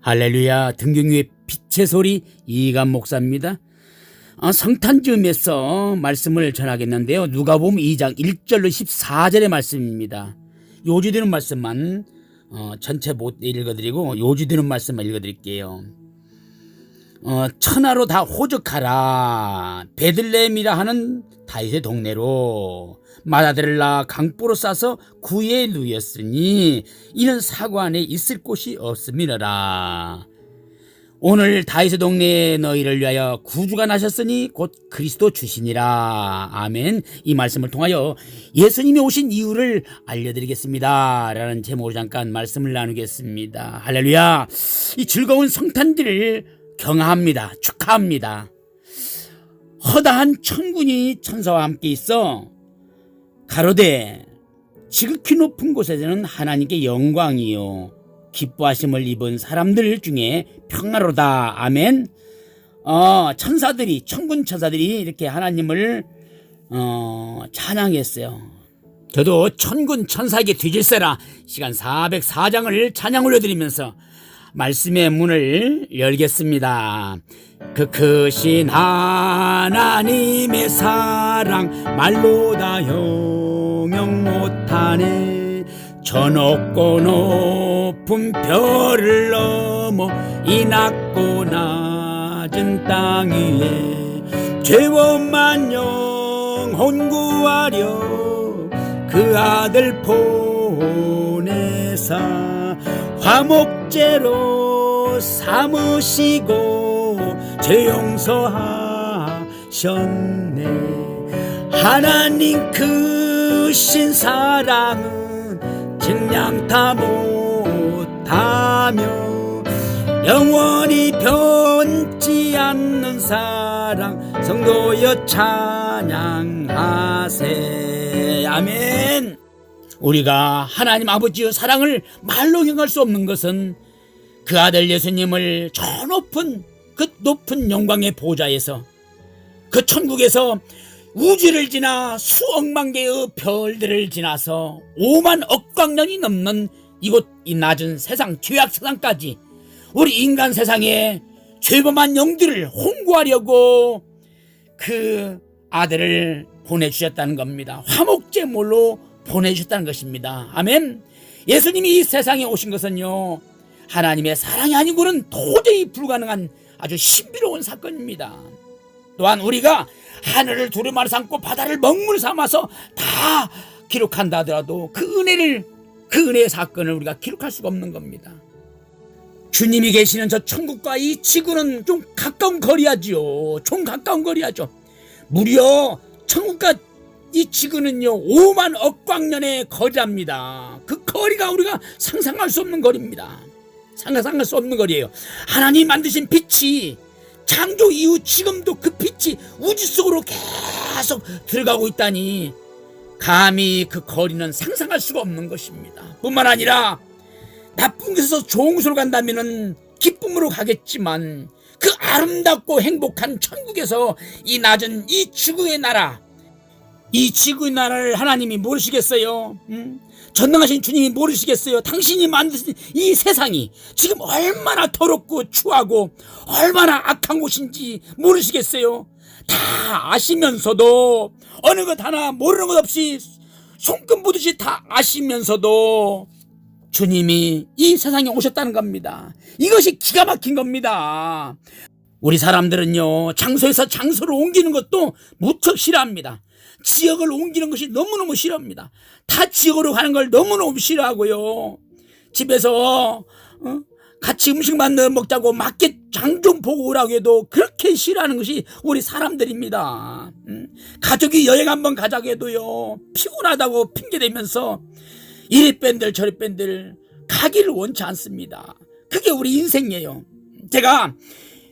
할렐루야. 등경 위의 빛의 소리 이간 목사입니다. 성탄쯤에서 말씀을 전하겠는데요. 누가복음 2장 1절로 14절의 말씀입니다. 요지되는 말씀만 전체 못 읽어드리고 요지되는 말씀만 읽어드릴게요. 천하로 다 호적하라. 베들레헴이라 하는 다윗의 동네로 맏아들을 낳아 강보로 싸서 구에 누였으니 이는 사고 안에 있을 곳이 없음이라. 오늘 다윗의 동네에 너희를 위하여 구주가 나셨으니 곧 그리스도 주시니라. 아멘. 이 말씀을 통하여 예수님이 오신 이유를 알려드리겠습니다 라는 제목으로 잠깐 말씀을 나누겠습니다. 할렐루야. 이 즐거운 성탄절을 경합니다. 축하합니다. 허다한 천군이 천사와 함께 있어 가로되 지극히 높은 곳에서는 하나님께 영광이요 기뻐하심을 입은 사람들 중에 평화로다. 아멘. 천사들이, 천군 천사들이 이렇게 하나님을 찬양했어요. 저도 천군 천사에게 뒤질세라 시간 404장을 찬양 올려드리면서 말씀의 문을 열겠습니다. 그 크신 하나님의 사랑 말로 다 형용 못하네. 저 높고 높은 별을 넘어 이 낮고 낮은 땅 위에 죄원만 영혼 구하려 그 아들 보내사 화목제로 삼으시고 죄 용서하셨네. 하나님 크신 사랑은 증량 다 못하며 영원히 변치 않는 사랑 성도여 찬양하세. 아멘. 우리가 하나님 아버지의 사랑을 말로 형할 수 없는 것은 그 아들 예수님을 저 높은 그 높은 영광의 보좌에서 그 천국에서 우주를 지나 수억만 개의 별들을 지나서 5만 억광년이 넘는 이곳 이 낮은 세상 죄악 세상까지 우리 인간 세상에 죄범한 영들을 홍구하려고 그 아들을 보내주셨다는 겁니다. 화목제물로 보내주셨다는 것입니다. 아멘. 예수님이 이 세상에 오신 것은요 하나님의 사랑이 아니고는 도저히 불가능한 아주 신비로운 사건입니다. 또한 우리가 하늘을 두루마리 삼고 바다를 먹물 삼아서 다 기록한다 하더라도 그 은혜의 사건을 우리가 기록할 수가 없는 겁니다. 주님이 계시는 저 천국과 이 지구는 좀 가까운 거리야지요. 좀 가까운 거리야죠. 무려 천국과 이 지구는요 5만 억광년의 거리랍니다. 그 거리가 우리가 상상할 수 없는 거리입니다. 상상할 수 없는 거리예요. 하나님 만드신 빛이 창조 이후 지금도 그 빛이 우주 속으로 계속 들어가고 있다니 감히 그 거리는 상상할 수가 없는 것입니다. 뿐만 아니라 나쁜 곳에서 좋은 곳으로 간다면 기쁨으로 가겠지만 그 아름답고 행복한 천국에서 이 낮은 이 지구의 나라, 이 지구의 나라를 하나님이 모르시겠어요? 전능하신 주님이 모르시겠어요? 당신이 만드신 이 세상이 지금 얼마나 더럽고 추하고 얼마나 악한 곳인지 모르시겠어요? 다 아시면서도 어느 것 하나 모르는 것 없이 손금 보듯이 다 아시면서도 주님이 이 세상에 오셨다는 겁니다. 이것이 기가 막힌 겁니다. 우리 사람들은요 장소에서 장소를 옮기는 것도 무척 싫어합니다. 지역을 옮기는 것이 너무너무 싫어합니다. 타 지역으로 가는 걸 너무너무 싫어하고요. 집에서 같이 음식 만들어 먹자고 마켓 장 좀 보고 오라고 해도 그렇게 싫어하는 것이 우리 사람들입니다. 가족이 여행 한번 가자고 해도요 피곤하다고 핑계대면서 이리 뺀들 저리 뺀들 가기를 원치 않습니다. 그게 우리 인생이에요. 제가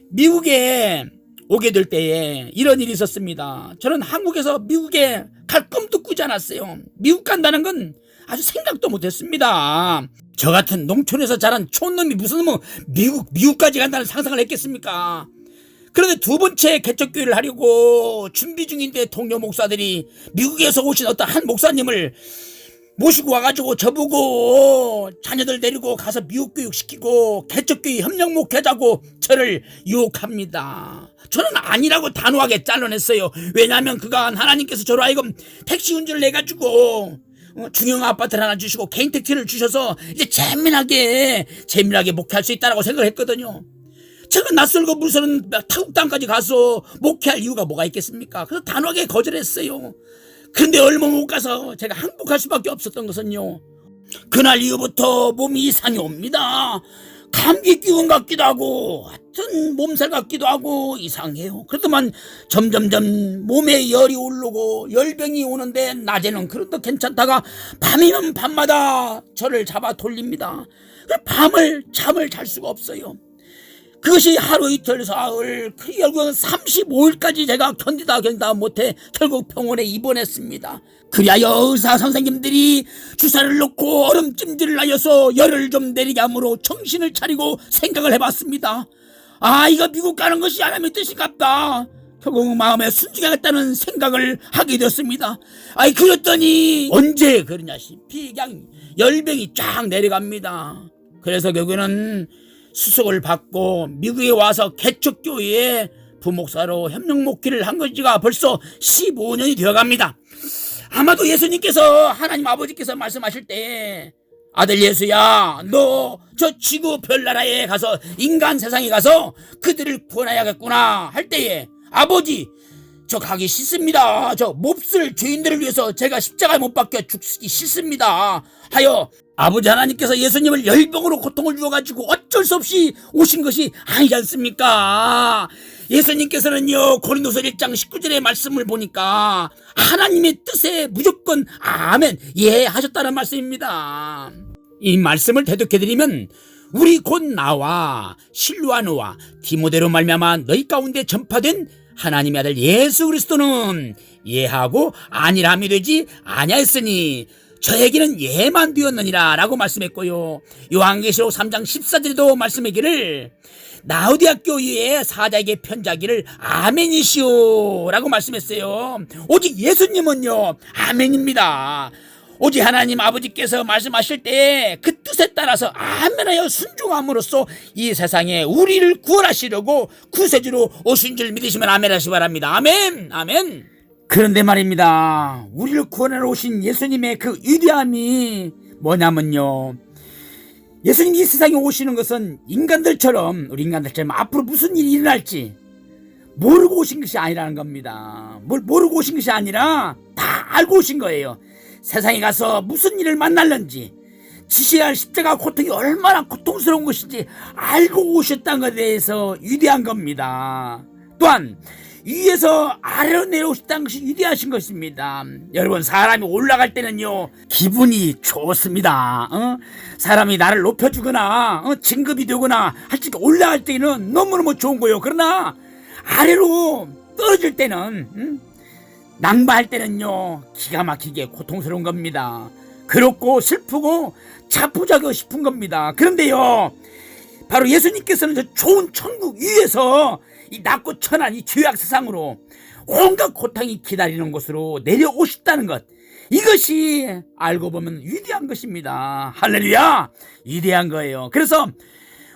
미국에 오게 될 때에 이런 일이 있었습니다. 저는 한국에서 미국에 갈 꿈도 꾸지 않았어요. 미국 간다는 건 아주 생각도 못했습니다. 저 같은 농촌에서 자란 촌놈이 무슨 미국까지 간다는 상상을 했겠습니까? 그런데 두 번째 개척교회를 하려고 준비 중인데 동료 목사들이 미국에서 오신 어떤 한 목사님을 모시고 와가지고 저보고 자녀들 데리고 가서 미국 교육 시키고 개척교회 협력 목회자고 저를 유혹합니다. 저는 아니라고 단호하게 잘라냈어요. 왜냐하면 그간 하나님께서 저로 하여금 택시 운전을 해가지고 중형 아파트를 하나 주시고 개인 택시를 주셔서 이제 재미나게 목회할 수 있다고 생각을 했거든요. 제가 낯설고 무서운 타국 땅까지 가서 목회할 이유가 뭐가 있겠습니까? 그래서 단호하게 거절했어요. 그런데 얼마 못 가서 제가 항복할 수밖에 없었던 것은요, 그날 이후부터 몸이 이상이 옵니다. 감기 기운 같기도 하고 하여튼 몸살 같기도 하고 이상해요. 그렇더만 점점점 몸에 열이 오르고 열병이 오는데 낮에는 그래도 괜찮다가 밤이면 밤마다 저를 잡아 돌립니다. 밤을 잠을 잘 수가 없어요. 그것이 하루 이틀 사흘 결국은 35일까지 제가 견디다 못해 결국 병원에 입원했습니다. 그리하여 의사 선생님들이 주사를 놓고 얼음찜질을 하여서 열을 좀 내리게 하므로 정신을 차리고 생각을 해봤습니다. 이거 미국 가는 것이 하나님의 뜻인갑다. 결국 마음에 순종하겠다는 생각을 하게 되었습니다. 그랬더니 언제 그러냐시피 그냥 열병이 쫙 내려갑니다. 그래서 결국에는 수속을 받고 미국에 와서 개척교회에 부목사로 협력 목회를 한 것이가 벌써 15년이 되어갑니다. 아마도 예수님께서 하나님 아버지께서 말씀하실 때 아들 예수야 너 저 지구 별나라에 가서 인간 세상에 가서 그들을 구원해야겠구나 할 때에 아버지 저 가기 싫습니다. 저 몹쓸 죄인들을 위해서 제가 십자가에 못 박혀 죽기 싫습니다 하여 아버지 하나님께서 예수님을 열병으로 고통을 주어가지고 어쩔 수 없이 오신 것이 아니지 않습니까? 예수님께서는요 고린도서 1장 19절의 말씀을 보니까 하나님의 뜻에 무조건 아멘 예 하셨다는 말씀입니다. 이 말씀을 대독해드리면 우리 곧 나와 실루아노와 디모데로 말미암아 너희 가운데 전파된 하나님의 아들 예수 그리스도는 예하고 아니라함이 되지 아니하였으니 저에게는 예만 되었느니라 라고 말씀했고요. 요한계시록 3장 14절에도 말씀하기를 라우디아 교회의 사자에게 편지하기를 아멘이시오 라고 말씀했어요. 오직 예수님은요 아멘입니다. 오직 하나님 아버지께서 말씀하실 때 그 뜻에 따라서 아멘하여 순종함으로써 이 세상에 우리를 구원하시려고 구세주로 오신 줄 믿으시면 아멘 하시기 바랍니다. 아멘 아멘. 그런데 말입니다. 우리를 구원하러 오신 예수님의 그 위대함이 뭐냐면요, 예수님이 이 세상에 오시는 것은 우리 인간들처럼 앞으로 무슨 일이 일어날지 모르고 오신 것이 아니라는 겁니다. 뭘 모르고 오신 것이 아니라 다 알고 오신 거예요. 세상에 가서 무슨 일을 만날는지, 지셔야 할 십자가 고통이 얼마나 고통스러운 것인지 알고 오셨다는 것에 대해서 위대한 겁니다. 또한 위에서 아래로 내려오셨다는 것이 위대하신 것입니다. 여러분, 사람이 올라갈 때는요 기분이 좋습니다. 사람이 나를 높여주거나 진급이 되거나 할 때 올라갈 때는 너무너무 좋은 거예요. 그러나 아래로 떨어질 때는 낭바할 때는요 기가 막히게 고통스러운 겁니다. 그렇고 슬프고 자포자기하고 싶은 겁니다. 그런데요 바로 예수님께서는 저 좋은 천국 위에서 이 낮고 천한 이 죄악 세상으로 온갖 고통이 기다리는 곳으로 내려오셨다는 것, 이것이 알고 보면 위대한 것입니다. 할렐루야, 위대한 거예요. 그래서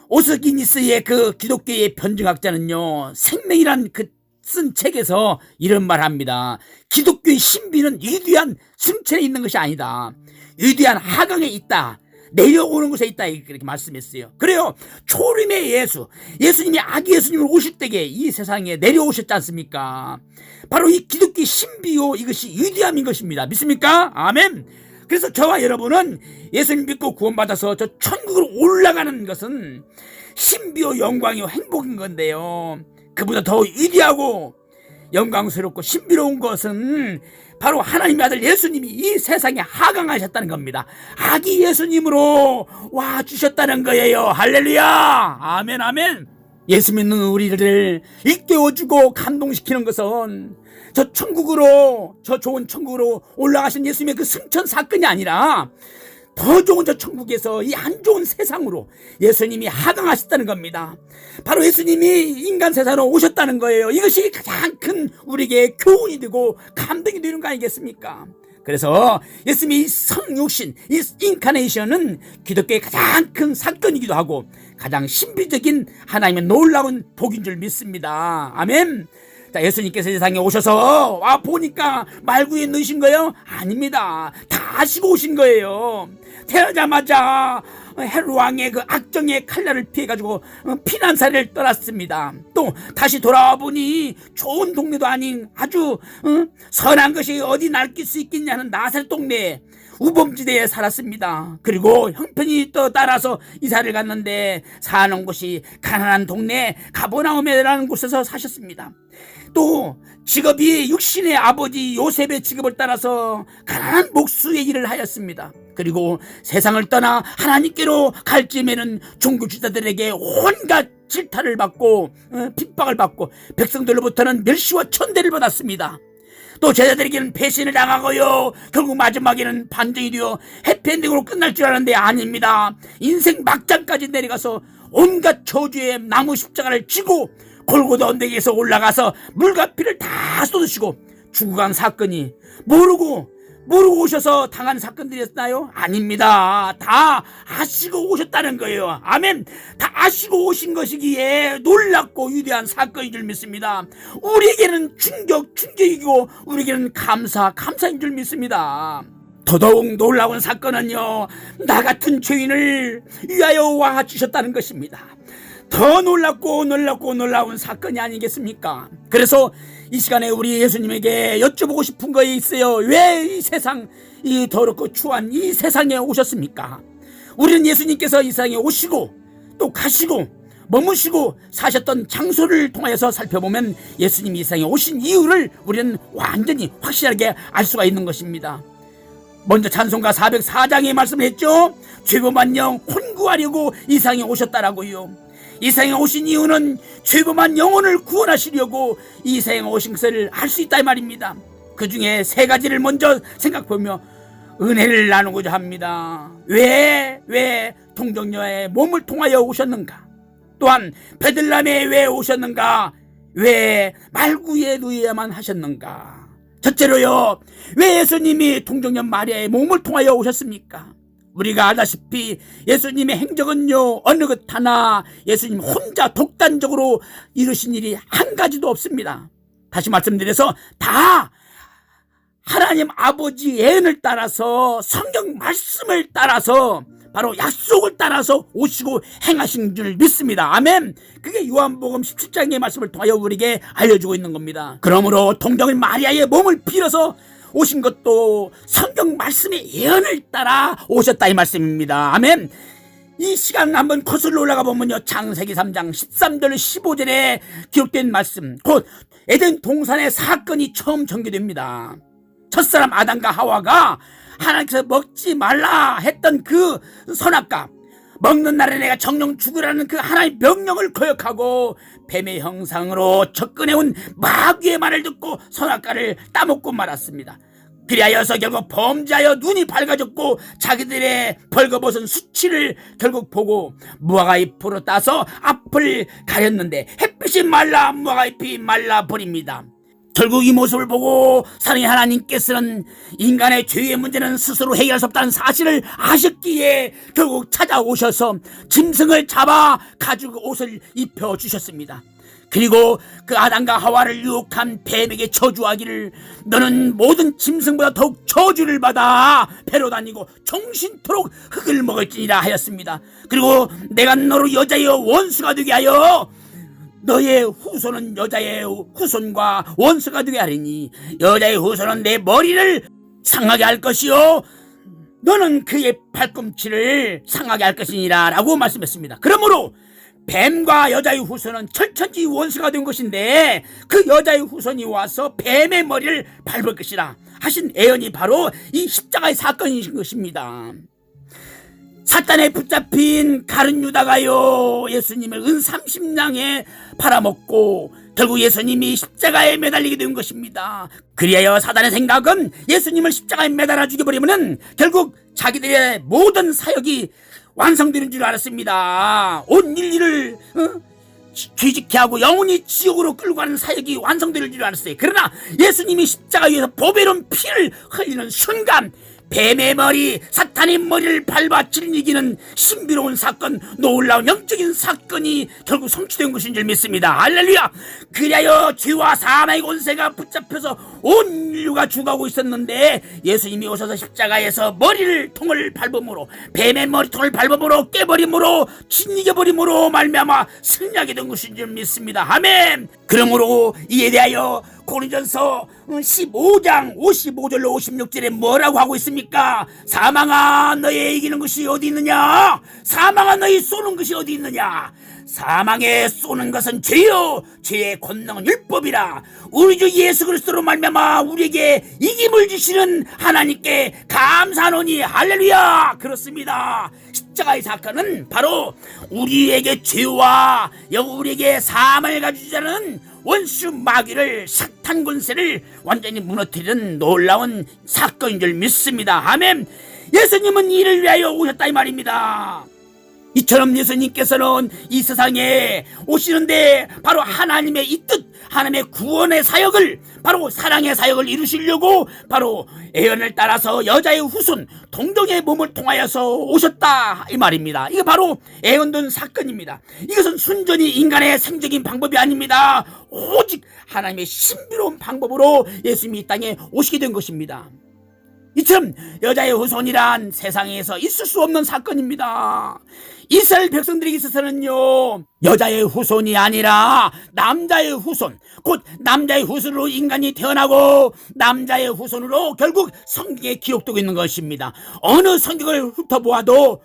오스기니스의 그 기독교의 변증학자는요 생명이란 그 쓴 책에서 이런 말 합니다. 기독교의 신비는 위대한 승천에 있는 것이 아니다, 위대한 하강에 있다, 내려오는 곳에 있다, 이렇게 말씀했어요. 그래요, 초림의 예수님이 아기 예수님을 오실 때에 이 세상에 내려오셨지 않습니까? 바로 이 기독교의 신비요 이것이 위대함인 것입니다. 믿습니까? 아멘. 그래서 저와 여러분은 예수님 믿고 구원받아서 저 천국으로 올라가는 것은 신비요 영광이요 행복인 건데요, 그보다 더 위대하고 영광스럽고 신비로운 것은 바로 하나님의 아들 예수님이 이 세상에 하강하셨다는 겁니다. 아기 예수님으로 와주셨다는 거예요. 할렐루야, 아멘 아멘. 예수 믿는 우리를 일깨워주고 감동시키는 것은 저 좋은 천국으로 올라가신 예수님의 그 승천 사건이 아니라 더 좋은 저 천국에서 이 안 좋은 세상으로 예수님이 하강하셨다는 겁니다. 바로 예수님이 인간 세상으로 오셨다는 거예요. 이것이 가장 큰 우리에게 교훈이 되고 감동이 되는 거 아니겠습니까? 그래서 예수님의 이 성육신, 이 인카네이션은 기독교의 가장 큰 사건이기도 하고 가장 신비적인 하나님의 놀라운 복인 줄 믿습니다. 아멘. 자, 예수님께서 세상에 오셔서 와 보니까 말구에 넣으신 거예요? 아닙니다. 다 아시고 오신 거예요. 태어나자마자 헤롯 왕의 그 악정의 칼날을 피해가지고 피난사를 떠났습니다. 또 다시 돌아와 보니 좋은 동네도 아닌 아주 선한 것이 어디 날낄 수 있겠냐는 나사렛 동네에 우범지대에 살았습니다. 그리고 형편이 또 따라서 이사를 갔는데 사는 곳이 가난한 동네 가버나움이라는 곳에서 사셨습니다. 또 직업이 육신의 아버지 요셉의 직업을 따라서 가난한 목수의 일을 하였습니다. 그리고 세상을 떠나 하나님께로 갈 즈음에는 종교지도자들에게 온갖 질타를 받고 핍박을 받고 백성들로부터는 멸시와 천대를 받았습니다. 또 제자들에게는 배신을 당하고요, 결국 마지막에는 반정이 되어 해피엔딩으로 끝날 줄 알았는데 아닙니다. 인생 막장까지 내려가서 온갖 저주의 나무 십자가를 지고 골고다 언덕에서 올라가서 물과 피를 다 쏟으시고 죽어간 사건이 모르고 오셔서 당한 사건들이었나요? 아닙니다. 다 아시고 오셨다는 거예요. 아멘. 다 아시고 오신 것이기에 놀랍고 위대한 사건인 줄 믿습니다. 우리에게는 충격이고 우리에게는 감사인 줄 믿습니다. 더더욱 놀라운 사건은요, 나 같은 죄인을 위하여 와 주셨다는 것입니다. 더 놀라운 사건이 아니겠습니까? 그래서 이 시간에 우리 예수님에게 여쭤보고 싶은 거 있어요. 왜 이 세상, 이 더럽고 추한 이 세상에 오셨습니까? 우리는 예수님께서 이 세상에 오시고 또 가시고 머무시고 사셨던 장소를 통해서 살펴보면 예수님이 이 세상에 오신 이유를 우리는 완전히 확실하게 알 수가 있는 것입니다. 먼저 찬송가 404장에 말씀을 했죠. 죄범한 영 혼구하려고 이 세상에 오셨다라고요. 이 세상에 오신 이유는 죄범한 영혼을 구원하시려고 이 세상에 오신 것을 알 수 있다 이 말입니다. 그 중에 세 가지를 먼저 생각해보며 은혜를 나누고자 합니다. 왜 동정녀의 몸을 통하여 오셨는가? 또한 베들레헴에 왜 오셨는가? 왜 말구에 누워야만 하셨는가? 첫째로요, 왜 예수님이 동정녀 마리아의 몸을 통하여 오셨습니까? 우리가 알다시피 예수님의 행적은요, 어느 것 하나 예수님 혼자 독단적으로 이루신 일이 한 가지도 없습니다. 다시 말씀드려서 다 하나님 아버지 예언을 따라서, 성경 말씀을 따라서, 바로 약속을 따라서 오시고 행하신 줄 믿습니다. 아멘. 그게 요한복음 17장의 말씀을 통하여 우리에게 알려주고 있는 겁니다. 그러므로 동정녀 마리아의 몸을 빌어서 오신 것도 성경 말씀의 예언을 따라 오셨다 이 말씀입니다. 아멘. 이 시간 한번 거슬러 올라가 보면요, 창세기 3장 13절 15절에 기록된 말씀, 곧 에덴 동산의 사건이 처음 전개됩니다. 첫사람 아담과 하와가 하나님께서 먹지 말라 했던 그 선악과, 먹는 날에 내가 정령 죽으라는 그 하나님의 명령을 거역하고 뱀의 형상으로 접근해온 마귀의 말을 듣고 선악과를 따먹고 말았습니다. 그리하여서 결국 범죄하여 눈이 밝아졌고 자기들의 벌거벗은 수치를 결국 보고 무화과 잎으로 따서 앞을 가렸는데 햇빛이 말라 무화과 잎이 말라버립니다. 결국 이 모습을 보고 사랑의 하나님께서는 인간의 죄의 문제는 스스로 해결할 수 없다는 사실을 아셨기에 결국 찾아오셔서 짐승을 잡아 가지고 옷을 입혀주셨습니다. 그리고 그 아담과 하와를 유혹한 뱀에게 저주하기를, 너는 모든 짐승보다 더욱 저주를 받아 배로 다니고 종신토록 흙을 먹을지니라 하였습니다. 그리고 내가 너로 여자의 원수가 되게 하여 너의 후손은 여자의 후손과 원수가 되게 하리니 여자의 후손은 내 머리를 상하게 할 것이요 너는 그의 발꿈치를 상하게 할 것이니라 라고 말씀했습니다. 그러므로 뱀과 여자의 후손은 철천지 원수가 된 것인데 그 여자의 후손이 와서 뱀의 머리를 밟을 것이라 하신 예언이 바로 이 십자가의 사건이신 것입니다. 사탄에 붙잡힌 가룟 유다가요, 예수님을 은 30냥에 팔아먹고 결국 예수님이 십자가에 매달리게 된 것입니다. 그리하여 사단의 생각은 예수님을 십자가에 매달아 죽여버리면 결국 자기들의 모든 사역이 완성되는 줄 알았습니다. 온 인류를 뒤집게 하고 영원히 지옥으로 끌고 가는 사역이 완성될 줄 알았어요. 그러나 예수님이 십자가 위에서 보배로운 피를 흘리는 순간 뱀의 머리, 사탄의 머리를 밟아 질리기는 신비로운 사건, 놀라운 영적인 사건이 결국 성취된 것인 줄 믿습니다. 할렐루야! 그리하여 죄와 사망의 권세가 붙잡혀서 온 인류가 죽어가고 있었는데 예수님이 오셔서 십자가에서 통을 밟음으로, 뱀의 머리통을 밟음으로, 깨버림으로, 짓이겨버림으로 말미암아 승리하게 된 것인 줄 믿습니다. 아멘! 그러므로 이에 대하여 고린전서 15장 55절로 56절에 뭐라고 하고 있습니까? 사망아 너의 이기는 것이 어디 있느냐? 사망아 너희 쏘는 것이 어디 있느냐? 사망에 쏘는 것은 죄요, 죄의 권능은 율법이라. 우리 주 예수 그리스도로 말미암아 우리에게 이김을 주시는 하나님께 감사하노니. 할렐루야! 그렇습니다. 십자가의 사건은 바로 우리에게 죄와 우리에게 사망을 가져주자는 원수 마귀를, 사탄 권세를 완전히 무너뜨리는 놀라운 사건인 줄 믿습니다. 아멘. 예수님은 이를 위하여 오셨다 이 말입니다. 이처럼 예수님께서는 이 세상에 오시는데 바로 하나님의 이 뜻, 하나님의 구원의 사역을, 바로 사랑의 사역을 이루시려고 바로 애언을 따라서 여자의 후손 동정의 몸을 통하여서 오셨다 이 말입니다. 이게 바로 애언된 사건입니다. 이것은 순전히 인간의 생적인 방법이 아닙니다. 오직 하나님의 신비로운 방법으로 예수님이 이 땅에 오시게 된 것입니다. 이처럼 여자의 후손이란 세상에서 있을 수 없는 사건입니다. 이스라엘 백성들에게 있어서는요, 여자의 후손이 아니라 남자의 후손, 곧 남자의 후손으로 인간이 태어나고 남자의 후손으로 결국 성경에 기록되고 있는 것입니다. 어느 성경을 훑어보아도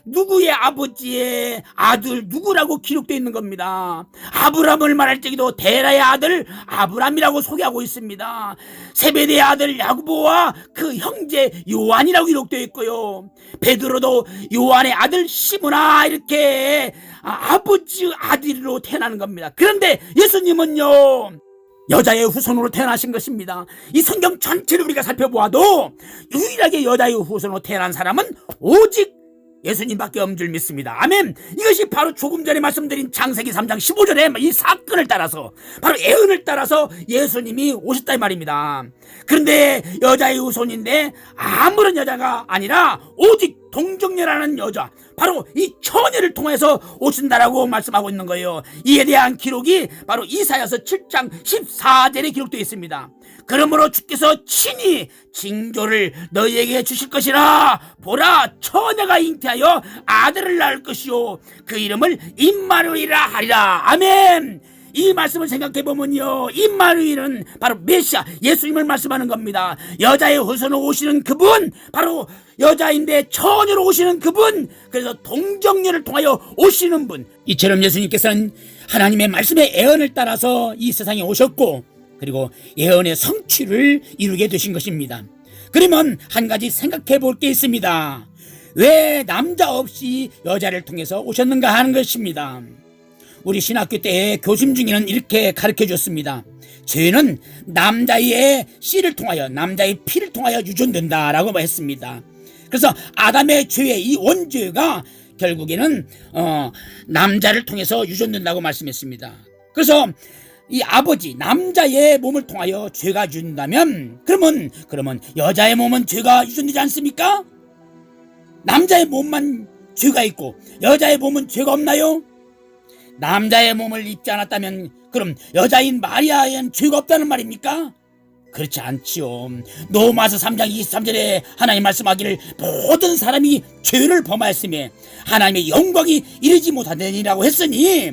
누구의 아버지의 아들 누구라고 기록되어 있는 겁니다. 아브람을 말할 적에도 데라의 아들 아브람이라고 소개하고 있습니다. 세베대의 아들 야고보와 그 형제 요한이라고 기록되어 있고요. 베드로도 요한의 아들 시므나 이렇게 아버지 아들로 태어나는 겁니다. 그런데 예수님은요, 여자의 후손으로 태어나신 것입니다. 이 성경 전체를 우리가 살펴보아도 유일하게 여자의 후손으로 태어난 사람은 오직 예수님밖에 없는 줄 믿습니다. 아멘. 이것이 바로 조금 전에 말씀드린 창세기 3장 15절의 이 사건을 따라서, 바로 애언을 따라서 예수님이 오셨다 이 말입니다. 그런데 여자의 후손인데 아무런 여자가 아니라 오직 동정녀라는 여자, 바로 이 처녀를 통해서 오신다라고 말씀하고 있는 거예요. 이에 대한 기록이 바로 이사야서 7장 14절에 기록되어 있습니다. 그러므로 주께서 친히 징조를 너희에게 주실 것이라. 보라, 처녀가 잉태하여 아들을 낳을 것이요 그 이름을 임마누엘이라 하리라. 아멘. 이 말씀을 생각해보면요, 임마누엘은 바로 메시아 예수님을 말씀하는 겁니다. 여자의 후손으로 오시는 그분, 바로 여자인데 처녀로 오시는 그분, 그래서 동정녀를 통하여 오시는 분. 이처럼 예수님께서는 하나님의 말씀의 애언을 따라서 이 세상에 오셨고, 그리고 예언의 성취를 이루게 되신 것입니다. 그러면 한 가지 생각해 볼 게 있습니다. 왜 남자 없이 여자를 통해서 오셨는가 하는 것입니다. 우리 신학교 때 교심 중에는 이렇게 가르쳐 줬습니다. 죄는 남자의 씨를 통하여, 남자의 피를 통하여 유전된다라고 했습니다. 그래서 아담의 죄의 이 원죄가 결국에는 남자를 통해서 유전된다고 말씀했습니다. 그래서 이 아버지 남자의 몸을 통하여 죄가 유전된다면 그러면 여자의 몸은 죄가 유전되지 않습니까? 남자의 몸만 죄가 있고 여자의 몸은 죄가 없나요? 남자의 몸을 입지 않았다면 그럼 여자인 마리아에는 죄가 없다는 말입니까? 그렇지 않지요. 로마서 3장 23절에 하나님 말씀하기를 모든 사람이 죄를 범하였으며 하나님의 영광이 이르지 못하느니라고 했으니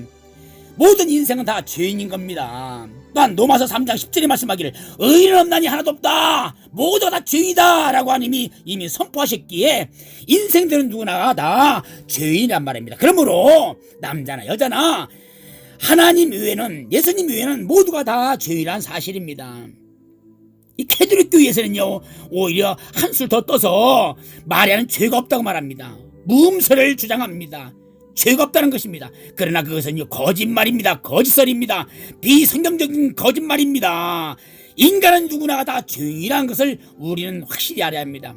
모든 인생은 다 죄인인 겁니다. 또한 로마서 3장 10절에 말씀하기를 의인은 없나니 하나도 없다, 모두가 다 죄인이다 라고 하나님이 이미 선포하셨기에 인생들은 누구나 다 죄인이란 말입니다. 그러므로 남자나 여자나 하나님 외에는, 예수님 외에는 모두가 다 죄인이란 사실입니다. 이 캐톨릭 교회에서는요, 오히려 한술 더 떠서 마리아는 죄가 없다고 말합니다. 무음설을 주장합니다. 죄가 없다는 것입니다. 그러나 그것은 거짓말입니다. 거짓설입니다. 비성경적인 거짓말입니다. 인간은 누구나 다 죄인이라는 것을 우리는 확실히 알아야 합니다.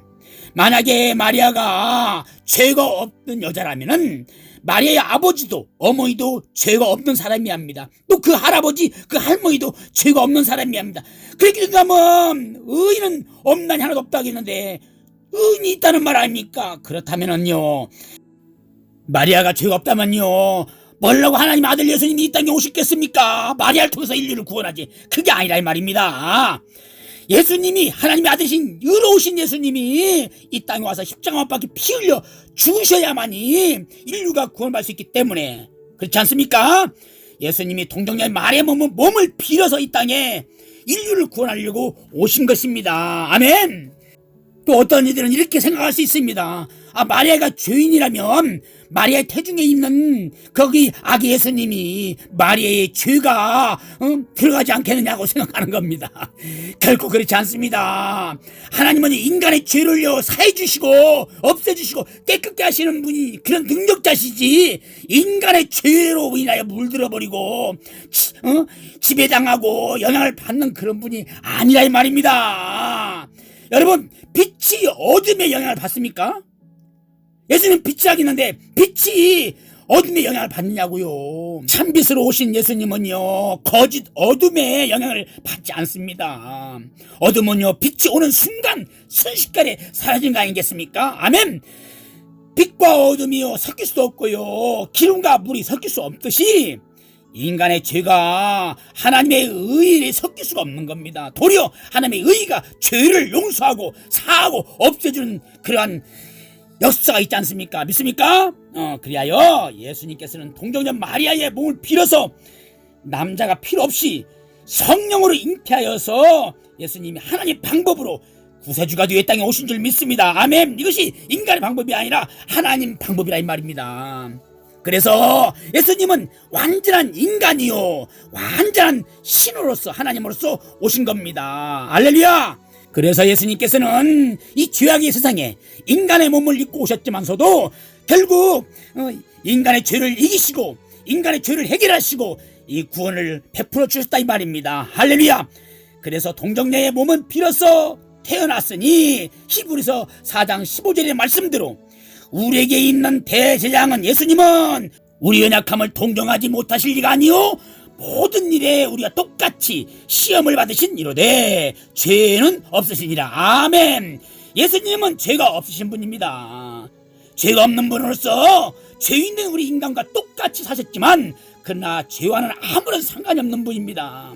만약에 마리아가 죄가 없는 여자라면은 마리아의 아버지도 어머니도 죄가 없는 사람이야 합니다. 또 그 할아버지 그 할머니도 죄가 없는 사람이야 합니다. 그렇게 된다면 의인은 없나니 하나도 없다 하겠는데 의인이 있다는 말 아닙니까? 그렇다면은요, 마리아가 죄가 없다면요, 뭐라고 하나님 아들 예수님이 이 땅에 오셨겠습니까? 마리아를 통해서 인류를 구원하지. 그게 아니라 이 말입니다. 예수님이, 하나님의 아들이신 의로우신 예수님이 이 땅에 와서 십자가 못 박혀 피 흘려 죽으셔야만이 인류가 구원받을 수 있기 때문에, 그렇지 않습니까? 예수님이 동정녀의 마리아의 몸을 빌어서 이 땅에 인류를 구원하려고 오신 것입니다. 아멘. 또 어떤 이들은 이렇게 생각할 수 있습니다. 마리아가 죄인이라면 마리아의 태중에 있는 거기 아기 예수님이 마리아의 죄가 들어가지 않겠느냐고 생각하는 겁니다. 결코 그렇지 않습니다. 하나님은 인간의 죄를요 사해주시고 없애주시고 깨끗게 하시는 분이 그런 능력자시지, 인간의 죄로 인하여 물들어버리고 지배당하고 영향을 받는 그런 분이 아니라 이 말입니다. 여러분, 빛이 어둠에 영향을 받습니까? 예수님 빛이라기는데 빛이 어둠에 영향을 받느냐고요. 참빛으로 오신 예수님은요 거짓 어둠에 영향을 받지 않습니다. 어둠은요 빛이 오는 순간 순식간에 사라진 거 아니겠습니까? 아멘. 빛과 어둠이요 섞일 수도 없고요 기름과 물이 섞일 수 없듯이 인간의 죄가 하나님의 의에 섞일 수가 없는 겁니다. 도리어 하나님의 의가 죄를 용서하고 사하고 없애주는 그러한 역사가 있지 않습니까? 믿습니까? 그리하여 예수님께서는 동정녀 마리아의 몸을 빌어서 남자가 필요 없이 성령으로 잉태하여서 예수님이 하나님의 방법으로 구세주가 되어 땅에 오신 줄 믿습니다. 아멘. 이것이 인간의 방법이 아니라 하나님 방법이라 이 말입니다. 그래서 예수님은 완전한 인간이요 완전한 신으로서 하나님으로서 오신 겁니다. 할렐루야. 그래서 예수님께서는 이 죄악의 세상에 인간의 몸을 입고 오셨지만서도 결국 인간의 죄를 이기시고 인간의 죄를 해결하시고 이 구원을 베풀어 주셨다 이 말입니다. 할렐루야. 그래서 동정녀의 몸은 빌어서 태어났으니 히브리서 4장 15절의 말씀대로 우리에게 있는 대제사장은 예수님은 우리 연약함을 동정하지 못하실 리가 아니요 모든 일에 우리가 똑같이 시험을 받으신 이로되 죄는 없으시니라. 아멘. 예수님은 죄가 없으신 분입니다. 죄가 없는 분으로서 죄 있는 우리 인간과 똑같이 사셨지만 그러나 죄와는 아무런 상관이 없는 분입니다.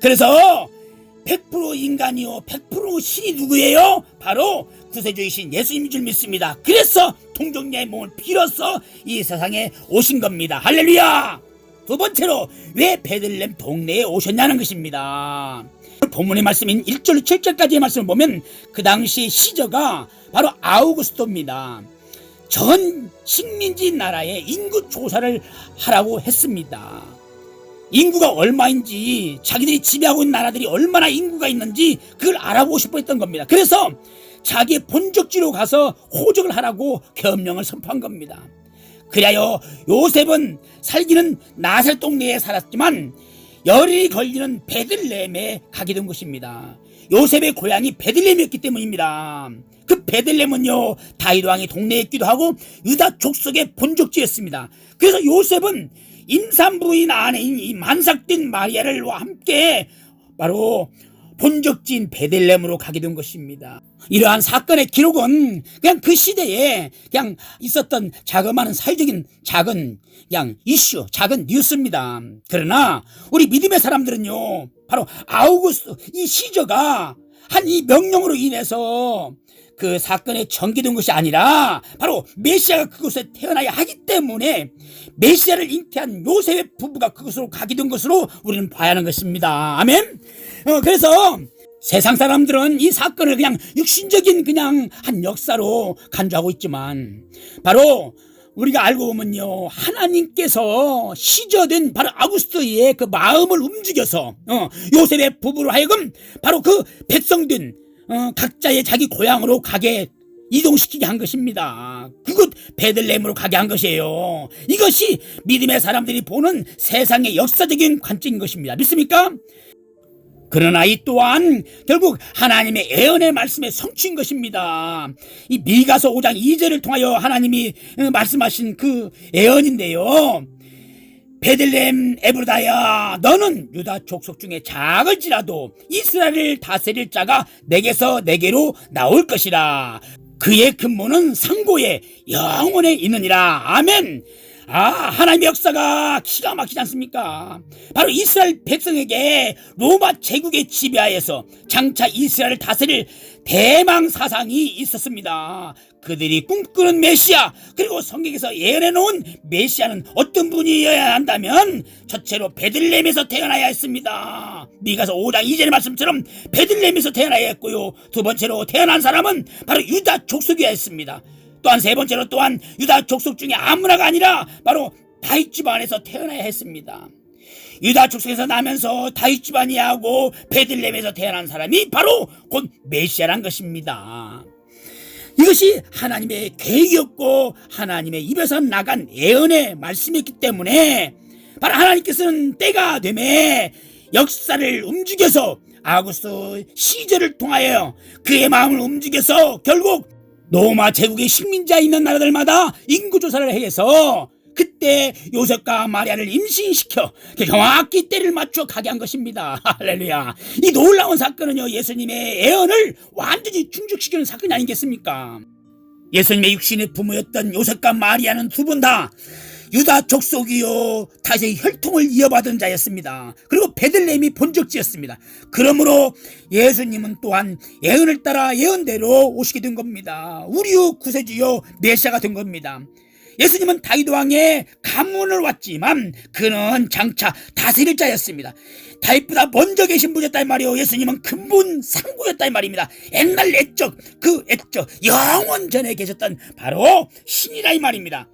그래서 100% 인간이요 100% 신이 누구예요? 바로 구세주이신 예수님인 줄 믿습니다. 그래서 동정녀의 몸을 빌어서 이 세상에 오신 겁니다. 할렐루야. 두 번째로 왜 베들레헴 동네에 오셨냐는 것입니다. 본문의 말씀인 1절 7절까지의 말씀을 보면 그 당시 시저가 바로 아우구스토입니다. 전 식민지 나라의 인구 조사를 하라고 했습니다. 인구가 얼마인지 자기들이 지배하고 있는 나라들이 얼마나 인구가 있는지 그걸 알아보고 싶어 했던 겁니다. 그래서 자기의 본적지로 가서 호적을 하라고 계엄령을 선포한 겁니다. 그리하여 요셉은 살기는 나살 동네에 살았지만 열이 걸리는 베들레헴에 가게 된 것입니다. 요셉의 고향이 베들레헴이었기 때문입니다. 그 베들레헴은요 다윗 왕의 동네에 있기도 하고 유다 족속의 본적지였습니다. 그래서 요셉은 임산부인 아내인 이 만삭된 마리아를 함께 바로 본적지인 베들레헴으로 가게 된 것입니다. 이러한 사건의 기록은 그냥 그 시대에 그냥 있었던 자그마한 사회적인 작은 그냥 이슈, 작은 뉴스입니다. 그러나 우리 믿음의 사람들은요 바로 아우구스토 이 시저가 한 이 명령으로 인해서 그 사건에 전개된 것이 아니라 바로 메시아가 그곳에 태어나야 하기 때문에 메시아를 잉태한 요셉의 부부가 그곳으로 가게 된 것으로 우리는 봐야 하는 것입니다. 아멘. 그래서 세상 사람들은 이 사건을 그냥 육신적인 그냥 한 역사로 간주하고 있지만 바로 우리가 알고 보면요 하나님께서 시저된 바로 아우구스토의 그 마음을 움직여서 요셉의 부부로 하여금 바로 그 백성된 각자의 자기 고향으로 가게 이동시키게 한 것입니다. 그곳 베들레헴으로 가게 한 것이에요. 이것이 믿음의 사람들이 보는 세상의 역사적인 관점인 것입니다. 믿습니까? 그러나 이 또한 결국 하나님의 예언의 말씀에 성취인 것입니다. 이 미가서 5장 2절을 통하여 하나님이 말씀하신 그 예언인데요. 베들레헴 에브라다야, 너는 유다 족속 중에 작을지라도 이스라엘을 다스릴 자가 내게서 내게로 나올 것이라. 그의 근본은 상고에 영원에 있느니라. 아멘. 하나님의 역사가 기가 막히지 않습니까? 바로 이스라엘 백성에게 로마 제국의 지배하에서 장차 이스라엘을 다스릴 대망 사상이 있었습니다. 그들이 꿈꾸는 메시아, 그리고 성경에서 예언해 놓은 메시아는 어떤 분이어야 한다면 첫째로 베들레헴에서 태어나야 했습니다. 미가서 5장 2절의 말씀처럼 베들레헴에서 태어나야 했고요. 두 번째로 태어난 사람은 바로 유다 족속이어야 했습니다. 또한 세 번째로 또한 유다 족속 중에 아무나가 아니라 바로 다윗 집안에서 태어나야 했습니다. 유다 족속에서 나면서 다윗 집안이하고 베들레헴에서 태어난 사람이 바로 곧 메시아란 것입니다. 이것이 하나님의 계획이었고 하나님의 입에서 나간 예언의 말씀이었기 때문에 바로 하나님께서는 때가 되매 역사를 움직여서 아구스토 시저를 통하여 그의 마음을 움직여서 결국 로마 제국의 식민지에 있는 나라들마다 인구조사를 해서 그때 요셉과 마리아를 임신시켜 정확히 때를 맞춰 가게 한 것입니다. 할렐루야. 이 놀라운 사건은요, 예수님의 예언을 완전히 충족시키는 사건이 아니겠습니까? 예수님의 육신의 부모였던 요셉과 마리아는 두 분 다 유다 족속이요 다윗의 혈통을 이어받은 자였습니다. 그리고 베들레헴이 본적지였습니다. 그러므로 예수님은 또한 예언을 따라 예언대로 오시게 된 겁니다. 우리의 구세주요 메시아가 된 겁니다. 예수님은 다윗 왕의 가문을 왔지만 그는 장차 다스릴 자였습니다. 다윗보다 먼저 계신 분이었다 이 말이요. 예수님은 근본 상고였다 이 말입니다. 옛날 애적 영원 전에 계셨던 바로 신이라 이 말입니다.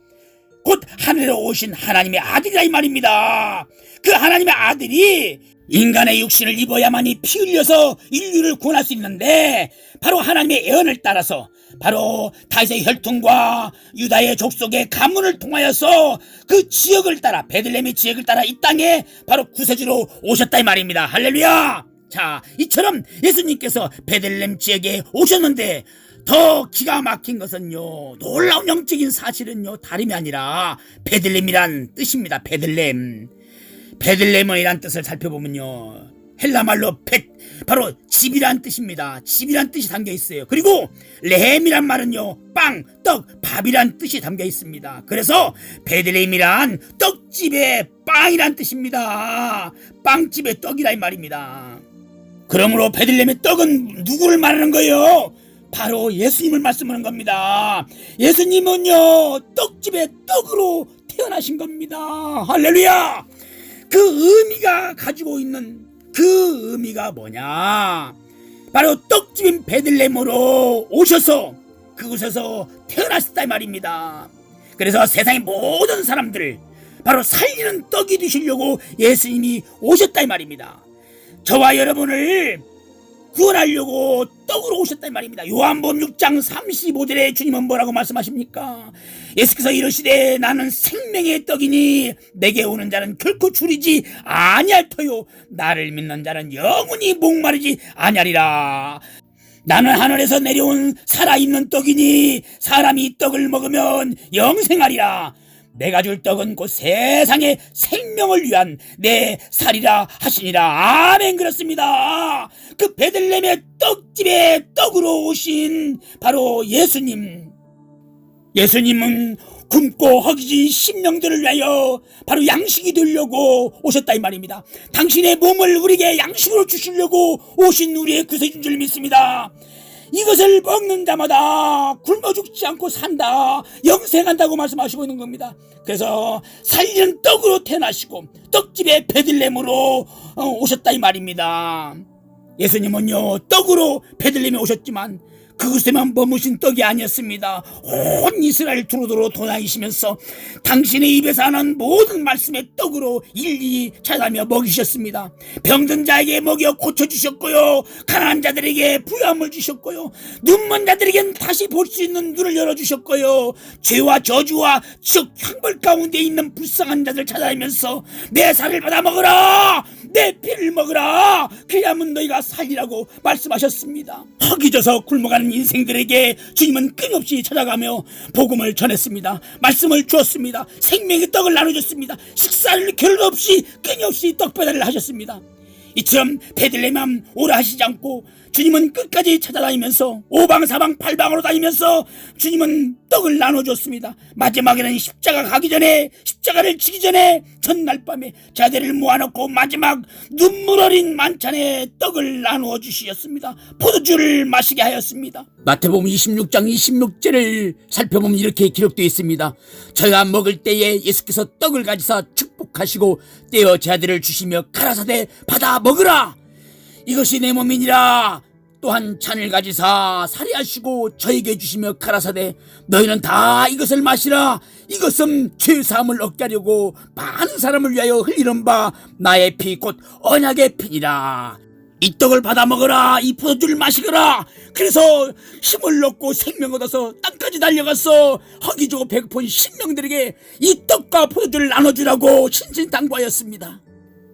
곧 하늘에 오신 하나님의 아들이라 이 말입니다. 그 하나님의 아들이 인간의 육신을 입어야만이 피 흘려서 인류를 구원할 수 있는데 바로 하나님의 예언을 따라서 바로 다윗의 혈통과 유다의 족속의 가문을 통하여서 그 지역을 따라 베들레헴의 지역을 따라 이 땅에 바로 구세주로 오셨다 이 말입니다. 할렐루야. 자, 이처럼 예수님께서 베들레헴 지역에 오셨는데 더 기가 막힌 것은요, 놀라운 영적인 사실은요 다름이 아니라 베들레헴이란 뜻입니다. 베들레헴이란 뜻을 살펴보면요, 헬라말로 바로 집이란 뜻입니다. 집이란 뜻이 담겨 있어요. 그리고 레헴이란 말은요, 빵, 떡, 밥이란 뜻이 담겨 있습니다. 그래서 베들레헴이란 떡집의 빵이란 뜻입니다. 빵집의 떡이라 이 말입니다. 그러므로 베들레헴의 떡은 누구를 말하는 거예요? 바로 예수님을 말씀하는 겁니다. 예수님은요 떡집의 떡으로 태어나신 겁니다. 할렐루야. 그 의미가 가지고 있는 그 의미가 뭐냐, 바로 떡집인 베들레헴으로 오셔서 그곳에서 태어나셨다 이 말입니다. 그래서 세상의 모든 사람들을 바로 살리는 떡이 되시려고 예수님이 오셨다 이 말입니다. 저와 여러분을 구원하려고 떡으로 오셨다 이 말입니다. 요한복음 6장 35절에 주님은 뭐라고 말씀하십니까? 예수께서 이르시되 나는 생명의 떡이니 내게 오는 자는 결코 줄이지 아니할 터요 나를 믿는 자는 영원히 목마르지 아니하리라. 나는 하늘에서 내려온 살아있는 떡이니 사람이 이 떡을 먹으면 영생하리라. 내가 줄 떡은 곧 세상의 생명을 위한 내 살이라 하시니라. 아멘. 그렇습니다. 그 베들레헴의 떡집에 떡으로 오신 바로 예수님은 굶고 허기진 심령들을 위하여 바로 양식이 되려고 오셨다 이 말입니다. 당신의 몸을 우리에게 양식으로 주시려고 오신 우리의 구세주인 줄 믿습니다. 이것을 먹는 자마다 굶어 죽지 않고 산다, 영생한다고 말씀하시고 있는 겁니다. 그래서 살리는 떡으로 태어나시고 떡집의 베들레헴으로 오셨다 이 말입니다. 예수님은요 떡으로 베들레헴에 오셨지만 그곳에만 머무신 떡이 아니었습니다. 온 이스라엘 두루두루 돌아다니시면서 당신의 입에서 하는 모든 말씀의 떡으로 일일이 찾아다니며 먹이셨습니다. 병든 자에게 먹여 고쳐주셨고요, 가난한 자들에게 부유함을 주셨고요, 눈먼 자들에게는 다시 볼 수 있는 눈을 열어주셨고요, 죄와 저주와 즉 형벌 가운데 있는 불쌍한 자들 찾아다니면서 내 살을 받아 먹으라, 내 피를 먹으라, 그래야만 너희가 살리라고 말씀하셨습니다. 허기져서 굶어가는 인생들에게 주님은 끊임없이 찾아가며 복음을 전했습니다. 말씀을 주었습니다. 생명의 떡을 나눠줬습니다. 식사를 겨를 없이 끊임없이 떡 배달을 하셨습니다. 이처럼 베들레헴 오라 하시지 않고 주님은 끝까지 찾아다니면서 오방사방 팔방으로 다니면서 주님은 떡을 나눠줬습니다. 마지막에는 십자가 가기 전에, 십자가를 지기 전에 전날 밤에 자들을 모아놓고 마지막 눈물 어린 만찬에 떡을 나누어 주셨습니다. 포도주를 마시게 하였습니다. 마태복음 26장 26절을 살펴보면 이렇게 기록되어 있습니다. 저희가 먹을 때에 예수께서 떡을 가지사 축복하시고 떼어 제자들을 주시며 가라사대 받아 먹으라, 이것이 내 몸이니라. 또한 잔을 가지사 살이하시고 저에게 주시며 가라사대 너희는 다 이것을 마시라, 이것은 죄사함을 얻게 하려고 많은 사람을 위하여 흘리는 바 나의 피 곧 언약의 피니라. 이 떡을 받아 먹어라, 이 포도주를 마시거라. 그래서 힘을 얻고 생명 얻어서 땅까지 달려가서 허기지고 배고픈 신령들에게 이 떡과 포도주를 나눠주라고 신신당부하였습니다.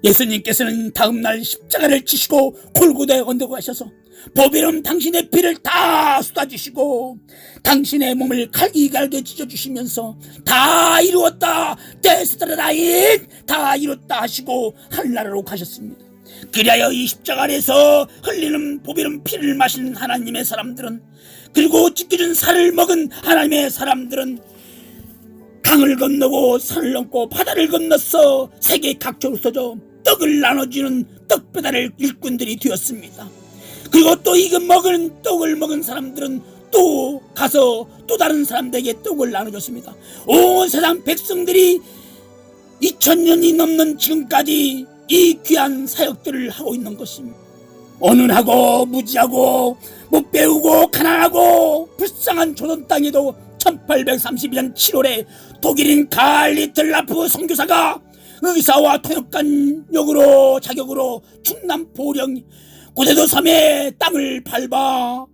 예수님께서는 다음날 십자가를 지시고 골고다에 언덕에 가셔서 보배로운 당신의 피를 다 쏟아주시고 당신의 몸을 갈기갈게 찢어주시면서 다 이루었다, 데스타라다인, 다 이뤘다 하시고 하늘나라로 가셨습니다. 그리하여 이 십자가 아래서 흘리는 보배로운 피를 마시는 하나님의 사람들은, 그리고 찢겨진 살을 먹은 하나님의 사람들은 강을 건너고 산을 넘고 바다를 건너서 세계 각처로 흩어져 떡을 나눠주는 떡배달의 일꾼들이 되었습니다. 그리고 또 이거 먹은 떡을 먹은 사람들은 또 가서 또 다른 사람들에게 떡을 나눠줬습니다. 온 세상 백성들이 2000년이 넘는 지금까지 이 귀한 사역들을 하고 있는 것입니다. 어눌하고 무지하고 못 배우고 가난하고 불쌍한 조선 땅에도 1832년 7월에 독일인 칼 리틀라프 선교사가 의사와 통역관 자격으로 충남 보령 고대도 섬의 땅을 밟아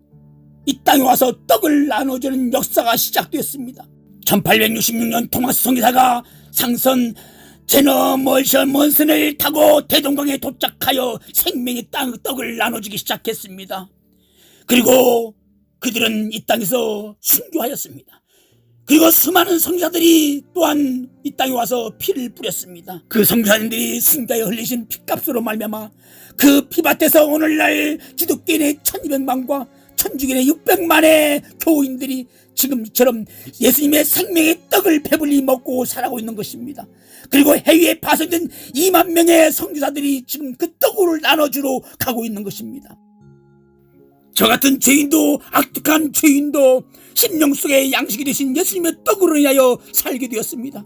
이 땅에 와서 떡을 나눠주는 역사가 시작되었습니다. 1866년 토마스 선교사가 상선 제너멀션먼슨을 타고 대동강에 도착하여 생명의 땅 떡을 나눠주기 시작했습니다. 그리고 그들은 이 땅에서 순교하였습니다. 그리고 수많은 선교사들이 또한 이 땅에 와서 피를 뿌렸습니다. 그 선교사님들이 순교하여 흘리신 피값으로 말미암아 그 피밭에서 오늘날 기독교인의 1200만과 천주교인의 600만의 교인들이 지금처럼 예수님의 생명의 떡을 배불리 먹고 살아가고 있는 것입니다. 그리고 해외에 파송된 2만 명의 선교사들이 지금 그 떡을 나눠주러 가고 있는 것입니다. 저 같은 죄인도, 악독한 죄인도 심령 속에 양식이 되신 예수님의 떡으로 인하여 살게 되었습니다.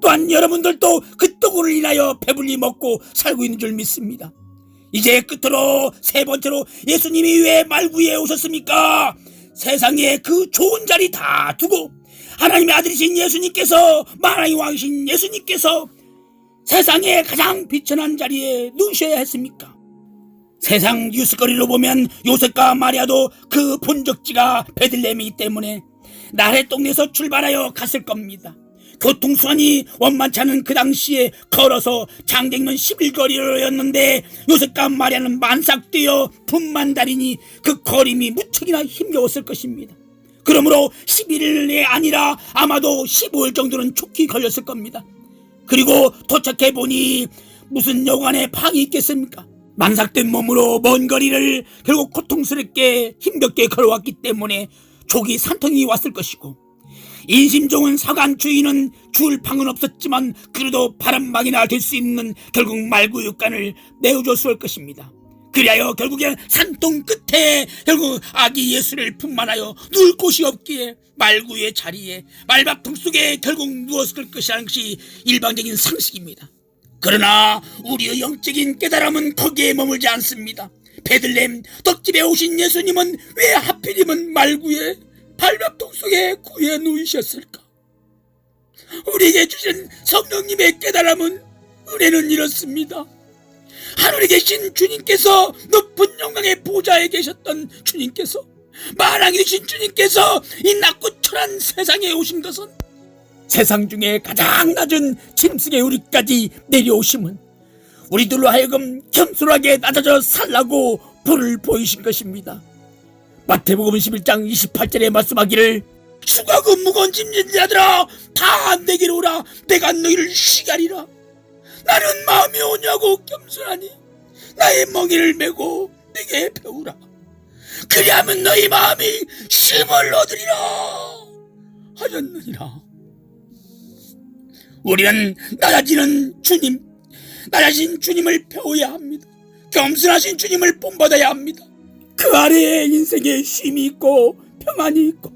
또한 여러분들도 그 떡으로 인하여 배불리 먹고 살고 있는 줄 믿습니다. 이제 끝으로 세 번째로 예수님이 왜 말구에 오셨습니까? 세상에 그 좋은 자리 다 두고 하나님의 아들이신 예수님께서, 만왕의 왕이신 예수님께서 세상에 가장 비천한 자리에 누우셔야 했습니까? 세상 뉴스거리로 보면 요셉과 마리아도 그 본적지가 베들레헴이기 때문에 나의 동네에서 출발하여 갔을 겁니다. 교통수단이 원만치 않은 그 당시에 걸어서 장대면 11거리였는데 요셉과 마리아는 만삭되어 분만달이니 그 거림이 무척이나 힘겨웠을 것입니다. 그러므로 11일이 아니라 아마도 15일 정도는 촉히 걸렸을 겁니다. 그리고 도착해보니 무슨 여관에 방이 있겠습니까? 만삭된 몸으로 먼 거리를 결국 고통스럽게 힘겹게 걸어왔기 때문에 족이 산통이 왔을 것이고, 인심종은 사관 주인은 줄 방은 없었지만 그래도 바람막이나 될 수 있는 결국 말구육간을 내어줬을 것입니다. 그리하여 결국에 산통 끝에 결국 아기 예수를 품만하여 누울 곳이 없기에 말구의 자리에 말밥통 속에 결국 누웠을 것이라는 것이 일반적인 상식입니다. 그러나 우리의 영적인 깨달음은 거기에 머물지 않습니다. 베들레헴 떡집에 오신 예수님은 왜 하필이면 말구에 발벽통 속에 구해 누이셨을까? 우리에게 주신 성령님의 깨달음은 은혜는 이렇습니다. 하늘에 계신 주님께서 높은 영광의 보좌에 계셨던 주님께서 만왕이 되신 주님께서 이 낮고 초라한 세상에 오신 것은 세상 중에 가장 낮은 짐승의 우리까지 내려오심은 우리들로 하여금 겸손하게 낮아져 살라고 불을 보이신 것입니다. 마태복음 11장 28절에 말씀하기를 수고하고 무거운 짐진 자들아 다 내게로 오라 내가 너희를 쉬게 하리라. 나는 마음이 온유하고 겸손하니 나의 멍에를 메고 내게 배우라. 그리하면 너희 마음이 쉼을 얻으리라 하셨느니라. 우리는 낮아진 주님을 배워야 합니다. 겸손하신 주님을 본받아야 합니다. 그 아래에 인생에 쉼이 있고 평안이 있고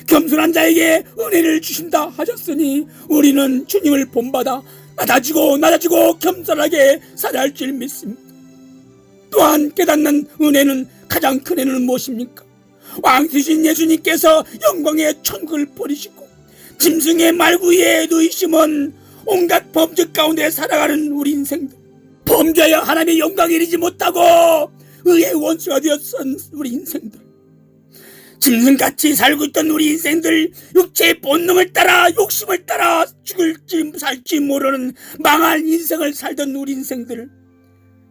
겸손한 자에게 은혜를 주신다 하셨으니 우리는 주님을 본받아 낮아지고 겸손하게 살아야 할 줄 믿습니다. 또한 깨닫는 은혜는 가장 큰 은혜는 무엇입니까? 왕 되신 예수님께서 영광의 천국을 버리시고 짐승의 말구에 누이심은 온갖 범죄 가운데 살아가는 우리 인생들, 범죄하여 하나님의 영광에 이르지 못하고 의의 원수가 되었던 우리 인생들, 짐승같이 살고 있던 우리 인생들, 육체의 본능을 따라 욕심을 따라 죽을지 살지 모르는 망할 인생을 살던 우리 인생들,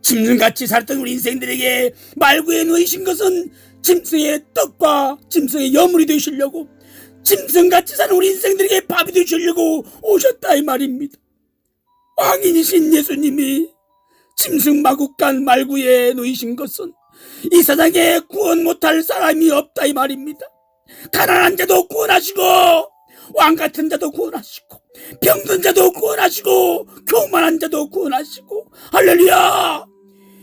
짐승같이 살던 우리 인생들에게 말구에 누이신 것은 짐승의 떡과 짐승의 여물이 되시려고, 짐승같이 사는 우리 인생들에게 밥이 되시려고 오셨다 이 말입니다. 왕인이신 예수님이 짐승 마구간 말구에 누이신 것은 이 세상에 구원 못할 사람이 없다 이 말입니다. 가난한 자도 구원하시고 왕같은 자도 구원하시고 병든 자도 구원하시고 교만한 자도 구원하시고, 할렐루야!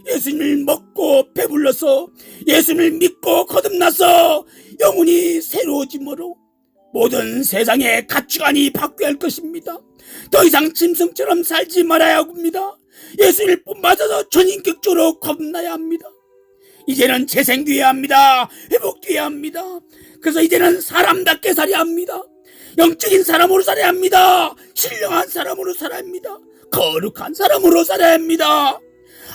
예수님을 먹고 배불러서 예수님을 믿고 거듭나서 영혼이 새로워지므로 모든 세상의 가치관이 바뀌어야 할 것입니다. 더 이상 짐승처럼 살지 말아야 합니다. 예수님을 본받아서 전인격적으로 거듭나야 합니다. 이제는 재생되어야 합니다. 회복되어야 합니다. 그래서 이제는 사람답게 살아야 합니다. 영적인 사람으로 살아야 합니다. 신령한 사람으로 살아야 합니다. 거룩한 사람으로 살아야 합니다.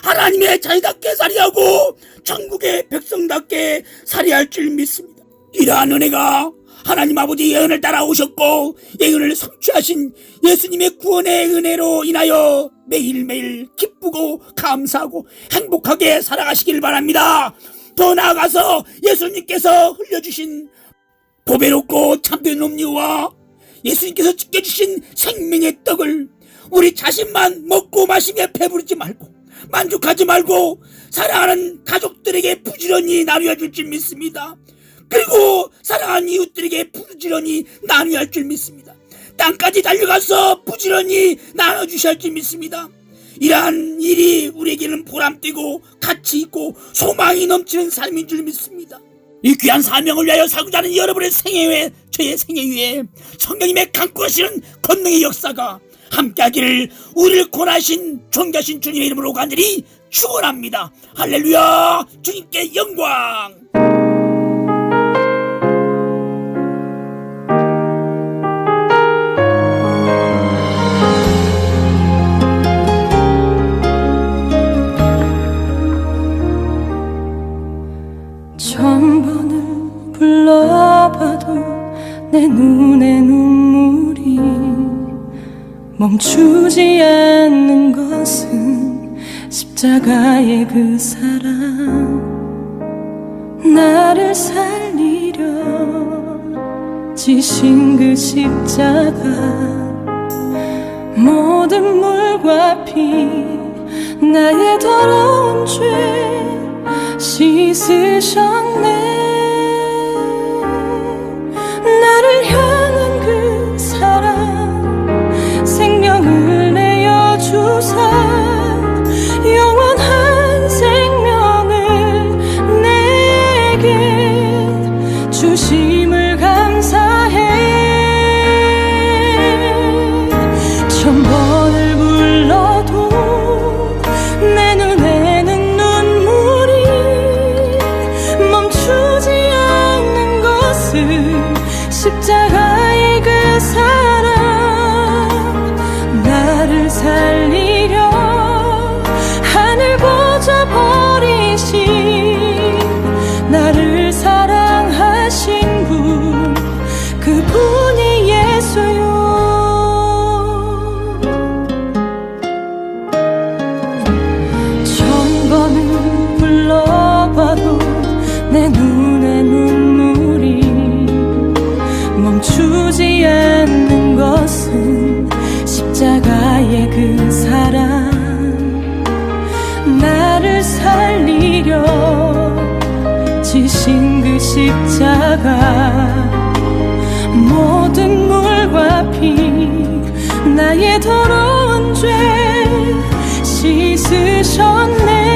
하나님의 자녀답게 살아야 하고 천국의 백성답게 살아야 할 줄 믿습니다. 이러한 은혜가 하나님 아버지 예언을 따라오셨고 예언을 성취하신 예수님의 구원의 은혜로 인하여 매일매일 기쁘고 감사하고 행복하게 살아가시길 바랍니다. 더 나아가서 예수님께서 흘려주신 보배롭고 참된 음료와 예수님께서 지켜주신 생명의 떡을 우리 자신만 먹고 마시며 배부르지 말고 만족하지 말고 사랑하는 가족들에게 부지런히 나누어 줄 줄 믿습니다. 그리고 사랑하는 이웃들에게 부지런히 나누어야 할 줄 믿습니다. 땅까지 달려가서 부지런히 나눠주셔야 할 줄 믿습니다. 이러한 일이 우리에게는 보람되고 가치있고 소망이 넘치는 삶인 줄 믿습니다. 이 귀한 사명을 위하여 살고자 하는 여러분의 생애 위에, 저의 생애 위에 성령님의 강구하시는 권능의 역사가 함께하기를 우리를 권하신 존귀하신 주님의 이름으로 간절히 축원합니다. 할렐루야! 주님께 영광! 천번을 불러봐도 내 눈에 눈물이 멈추지 않는 것은 십자가의 그 사랑, 나를 살리려 지신 그 십자가, 모든 물과 피 나의 더러운 죄 씻으셨네. 나를 향한 그 사랑, 생명을 내어주사 영원한 생명을 내게 주심을 감사해. 천번을 불러도 내 눈에는 눈물이 나를 살리려 하늘 보좌 버리신 나를 사랑하신 분 그분이 예수요. 천번을 불러봐도 내 눈에 눈물이 멈추지 않는 것은 십자가의 그 사랑 나를 살리려 지신 그 십자가 모든 물과 피 나의 더러운 죄 씻으셨네.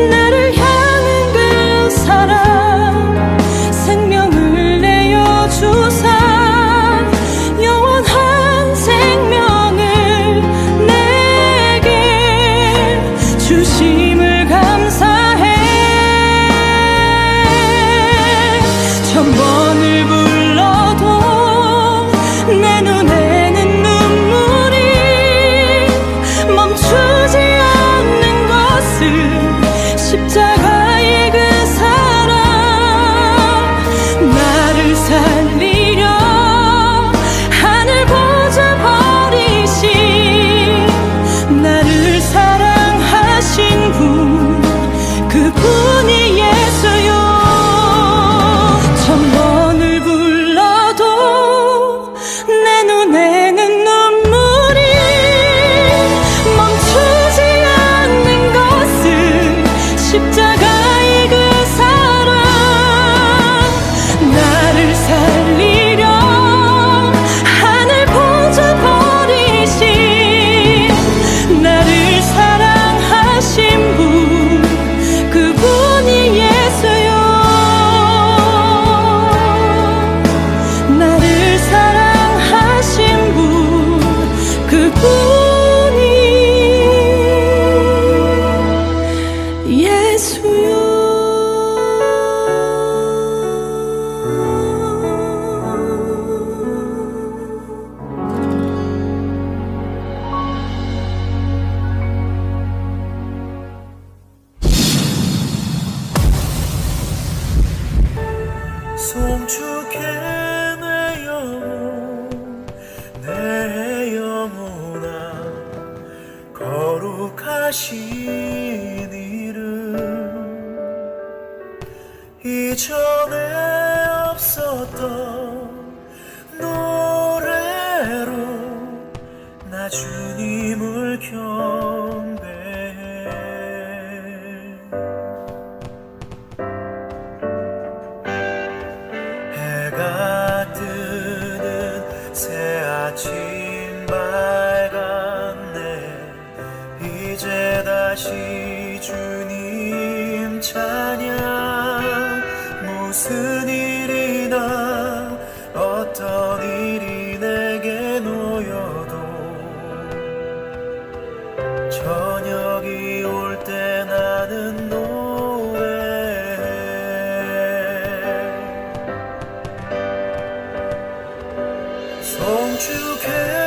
나를 향한 그 사랑 생명을 내어 주사 영원한 생명을 내게 주심을 감사해. 천번을 불러도 내 눈에는 눈물이 멈추지 않는 것은 십자가의 그 사랑 나를 살리려 하늘 보좌 버리신 나를 사랑하신 분 그분이 예수요. 천번을 불러도 내 눈에는 눈물이 멈추지 않는 것은 십자가의 그 사랑 나를 살리려 하늘 보좌 버리신 나를 사랑하신 분 그분이 예수요. 나를 사랑하신 분 그분이 예수요. 송축해 내 영혼 내 영혼아 거룩하신 이름 이전에 없었던 노래로 나 주님을 경배해. 해가 뜨는 새 아침 밝았네. 이제 다시 주님 찬양. 무슨 일이나 어떤 일이 내게 놓여도 저녁이 올 때 나는 노래해. 송축해